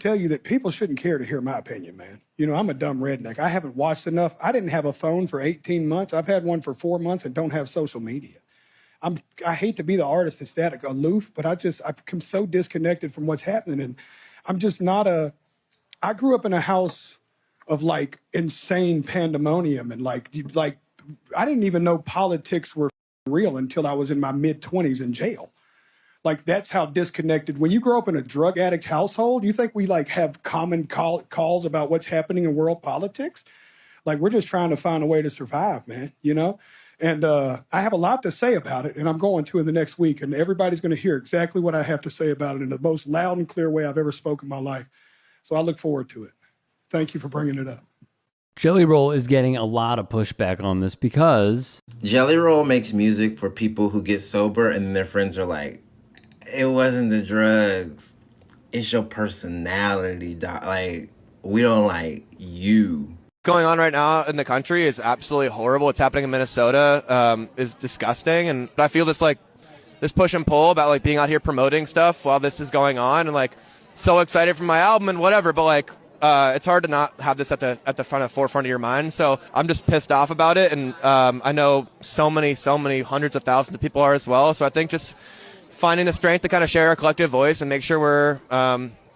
tell you that people shouldn't care to hear my opinion, man. You know, I'm a dumb redneck. I haven't watched enough. I didn't have a phone for 18 months. I've had one for 4 months and don't have social media. I hate to be the artist that's that aloof, but I've become so disconnected from what's happening. And I'm just not I grew up in a house of like insane pandemonium and like I didn't even know politics were real until I was in my mid-20s in jail. Like, that's how disconnected. When you grow up in a drug addict household, you think we like have common calls about what's happening in world politics? Like, we're just trying to find a way to survive, man, you know? And I have a lot to say about it, and I'm going to in the next week, and everybody's going to hear exactly what I have to say about it in the most loud and clear way I've ever spoken in my life. So I look forward to it. Thank you for bringing it up. Jelly Roll is getting a lot of pushback on this because Jelly Roll makes music for people who get sober and their friends are like, it wasn't the drugs, it's your personality, doc. Like, we don't like you. Going on right now in the country is absolutely horrible. What's happening in Minnesota is disgusting, and I feel this push and pull about like being out here promoting stuff while this is going on, and like so excited for my album and whatever, but like it's hard to not have this at the forefront of your mind. So I'm just pissed off about it, and I know so many hundreds of thousands of people are as well. So I think just finding the strength to kind of share our collective voice and make sure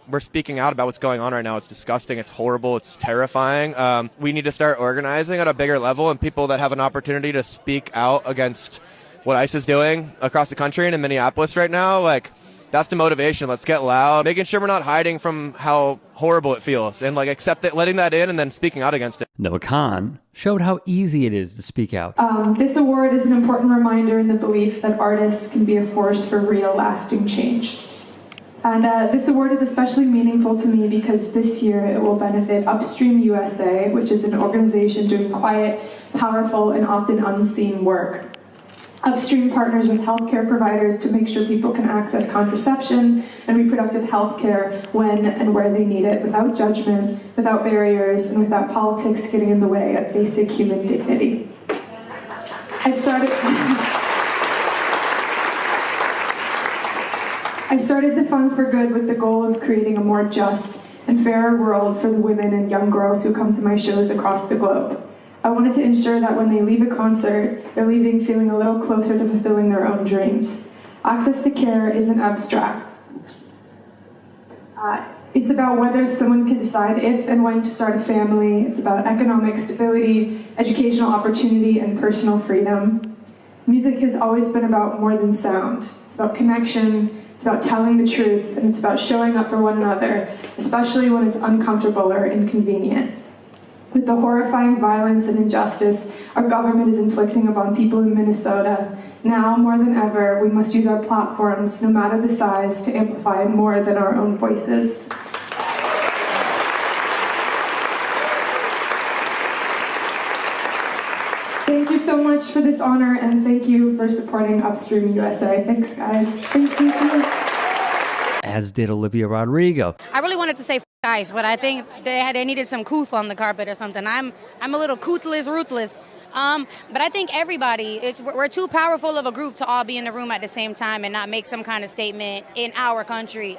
we're speaking out about what's going on right now. It's disgusting. It's horrible. It's terrifying. We need to start organizing at a bigger level, and people that have an opportunity to speak out against what ICE is doing across the country and in Minneapolis right now, like, that's the motivation. Let's get loud, making sure we're not hiding from how horrible it feels, and like accept it, letting that in, and then speaking out against it. Noah Kahn showed how easy it is to speak out. This award is an important reminder in the belief that artists can be a force for real, lasting change. And this award is especially meaningful to me because this year it will benefit Upstream USA, which is an organization doing quiet, powerful, and often unseen work. Upstream partners with healthcare providers to make sure people can access contraception and reproductive healthcare when and where they need it, without judgment, without barriers, and without politics getting in the way of basic human dignity. I started the Fund for Good with the goal of creating a more just and fairer world for the women and young girls who come to my shows across the globe. I wanted to ensure that when they leave a concert, they're leaving feeling a little closer to fulfilling their own dreams. Access to care isn't abstract. It's about whether someone can decide if and when to start a family. It's about economic stability, educational opportunity, and personal freedom. Music has always been about more than sound. It's about connection, it's about telling the truth, and it's about showing up for one another, especially when it's uncomfortable or inconvenient. With the horrifying violence and injustice our government is inflicting upon people in Minnesota, now more than ever, we must use our platforms, no matter the size, to amplify more than our own voices. Thank you so much for this honor, and thank you for supporting Upstream USA. Thanks, guys. Thanks. As did Olivia Rodrigo. I really wanted to say guys, but I think they needed some couth on the carpet or something. I'm a little couthless, ruthless. But I think everybody, we're too powerful of a group to all be in the room at the same time and not make some kind of statement in our country.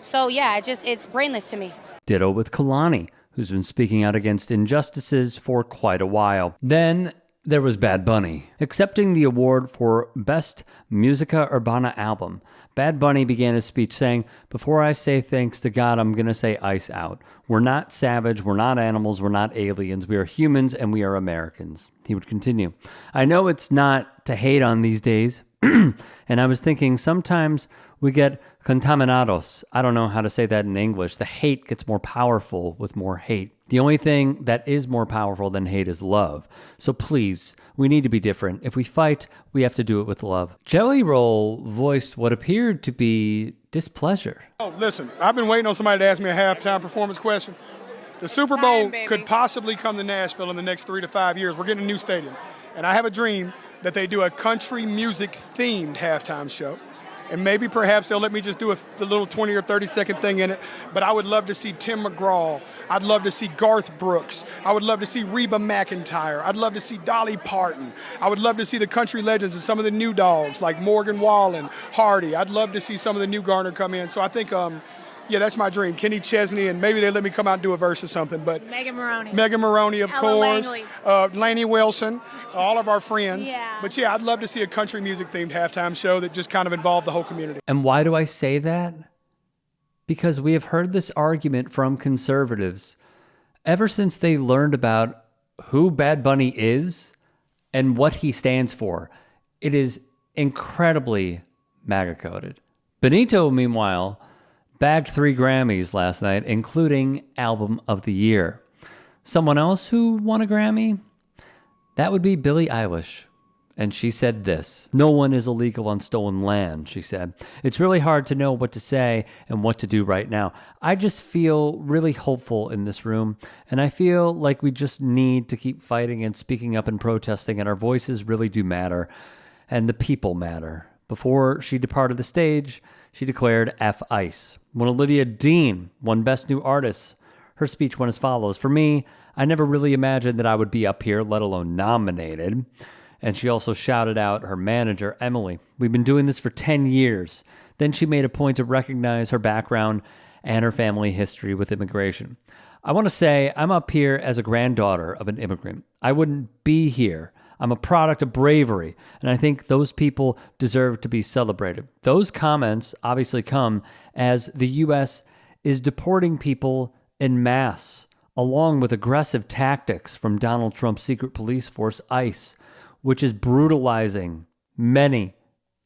So yeah, it's brainless to me. Ditto with Kalani, who's been speaking out against injustices for quite a while. Then there was Bad Bunny, accepting the award for Best Musica Urbana Album. Bad Bunny began his speech saying, "Before I say thanks to God, I'm going to say ice out. We're not savage, we're not animals, we're not aliens. We are humans and we are Americans." He would continue, "I know it's not to hate on these days, and I was thinking sometimes we get contaminados. I don't know how to say that in English. The hate gets more powerful with more hate. The only thing that is more powerful than hate is love. So please, we need to be different. If we fight, we have to do it with love." Jelly Roll voiced what appeared to be displeasure. Oh, listen, I've been waiting on somebody to ask me a halftime performance question. The Super Bowl could possibly come to Nashville in the next 3 to 5 years. We're getting a new stadium. And I have a dream that they do a country music themed halftime show. And maybe perhaps they'll let me just do a little 20 or 30 second thing in it. But I would love to see Tim McGraw. I'd love to see Garth Brooks. I would love to see Reba McEntire. I'd love to see Dolly Parton. I would love to see the country legends and some of the new dogs like Morgan Wallen, Hardy. I'd love to see some of the new Garner come in. So I think Yeah, that's my dream. Kenny Chesney, and maybe they let me come out and do a verse or something. But Megan Maroney. Megan Maroney, of Ella course. Langley. Laney Wilson, all of our friends. Yeah. But yeah, I'd love to see a country music themed halftime show that just kind of involved the whole community. And why do I say that? Because we have heard this argument from conservatives ever since they learned about who Bad Bunny is and what he stands for. It is incredibly MAGA coded. Benito, meanwhile, bagged 3 Grammys last night, including Album of the Year. Someone else who won a Grammy? That would be Billie Eilish. And she said this: "No one is illegal on stolen land," she said. "It's really hard to know what to say and what to do right now. I just feel really hopeful in this room, and I feel like we just need to keep fighting and speaking up and protesting, and our voices really do matter, and the people matter." Before she departed the stage, she declared F ICE. When Olivia Dean won Best New Artist, her speech went as follows: "For me, I never really imagined that I would be up here, let alone nominated." And she also shouted out her manager, Emily. "We've been doing this for 10 years. Then she made a point to recognize her background and her family history with immigration. "I want to say I'm up here as a granddaughter of an immigrant. I wouldn't be here. I'm a product of bravery, and I think those people deserve to be celebrated." Those comments obviously come as the U.S. is deporting people en masse, along with aggressive tactics from Donald Trump's secret police force, ICE, which is brutalizing many,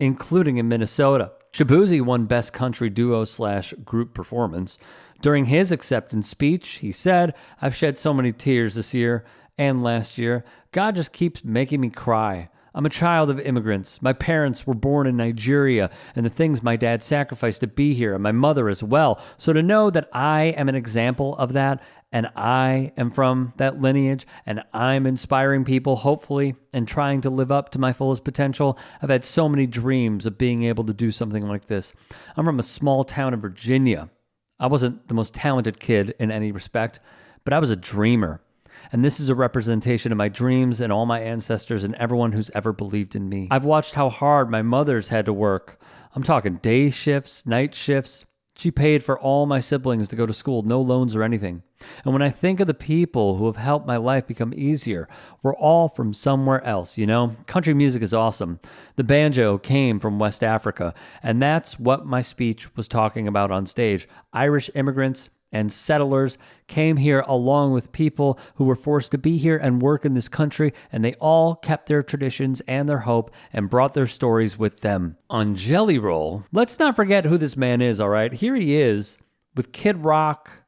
including in Minnesota. Shaboozey won Best Country Duo/Group Performance. During his acceptance speech, he said, "I've shed so many tears this year and last year. God just keeps making me cry. I'm a child of immigrants. My parents were born in Nigeria, and the things my dad sacrificed to be here, and my mother as well. So to know that I am an example of that, and I am from that lineage, and I'm inspiring people, hopefully, and trying to live up to my fullest potential. I've had so many dreams of being able to do something like this. I'm from a small town in Virginia. I wasn't the most talented kid in any respect, but I was a dreamer. And this is a representation of my dreams and all my ancestors and everyone who's ever believed in me. I've watched how hard my mother's had to work. I'm talking day shifts, night shifts. She paid for all my siblings to go to school, no loans or anything. And when I think of the people who have helped my life become easier, we're all from somewhere else, you know? Country music is awesome. The banjo came from West Africa, and that's what my speech was talking about on stage. Irish immigrants and settlers came here along with people who were forced to be here and work in this country, and they all kept their traditions and their hope and brought their stories with them." On Jelly Roll, let's not forget who this man is, all right? Here he is with Kid Rock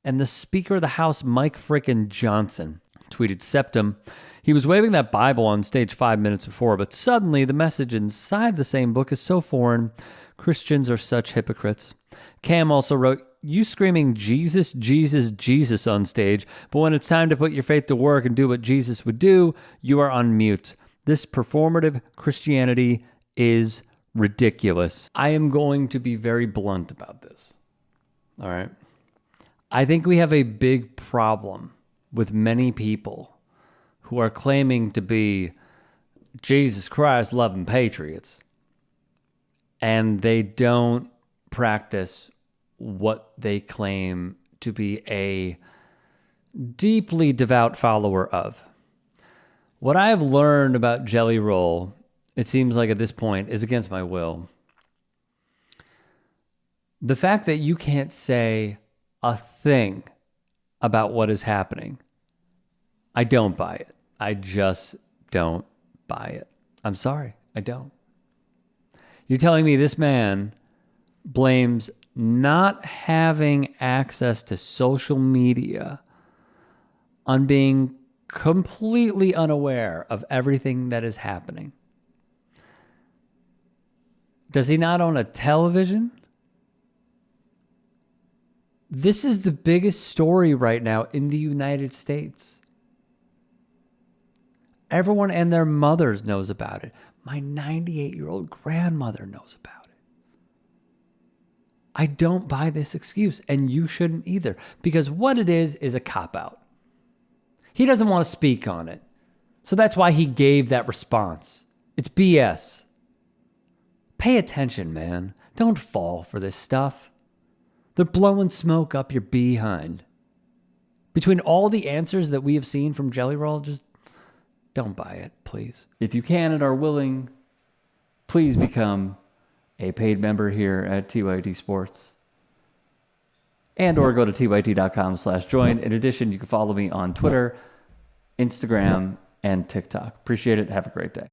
and the Speaker of the House, Mike frickin' Johnson. Tweeted Septum. "He was waving that Bible on stage 5 minutes before, but suddenly the message inside the same book is so foreign. Christians are such hypocrites." Cam also wrote, "You screaming Jesus, Jesus, Jesus on stage, but when it's time to put your faith to work and do what Jesus would do, you are on mute. This performative Christianity is ridiculous." I am going to be very blunt about this. All right. I think we have a big problem with many people who are claiming to be Jesus Christ loving patriots, and they don't practice what they claim to be a deeply devout follower of. What I have learned about Jelly Roll, it seems like at this point, is against my will. The fact that you can't say a thing about what is happening, I don't buy it. I just don't buy it. I'm sorry, I don't. You're telling me this man blames not having access to social media on being completely unaware of everything that is happening. Does he not own a television? This is the biggest story right now in the United States. Everyone and their mothers knows about it. My 98-year-old grandmother knows about it. I don't buy this excuse, and you shouldn't either, because what it is a cop-out. He doesn't want to speak on it, so that's why he gave that response. It's BS. Pay attention, man. Don't fall for this stuff. They're blowing smoke up your behind. Between all the answers that we have seen from Jelly Roll, just don't buy it, please. If you can and are willing, please become a paid member here at TYT Sports. And or go to tyt.com/join. In addition, you can follow me on Twitter, Instagram, and TikTok. Appreciate it. Have a great day.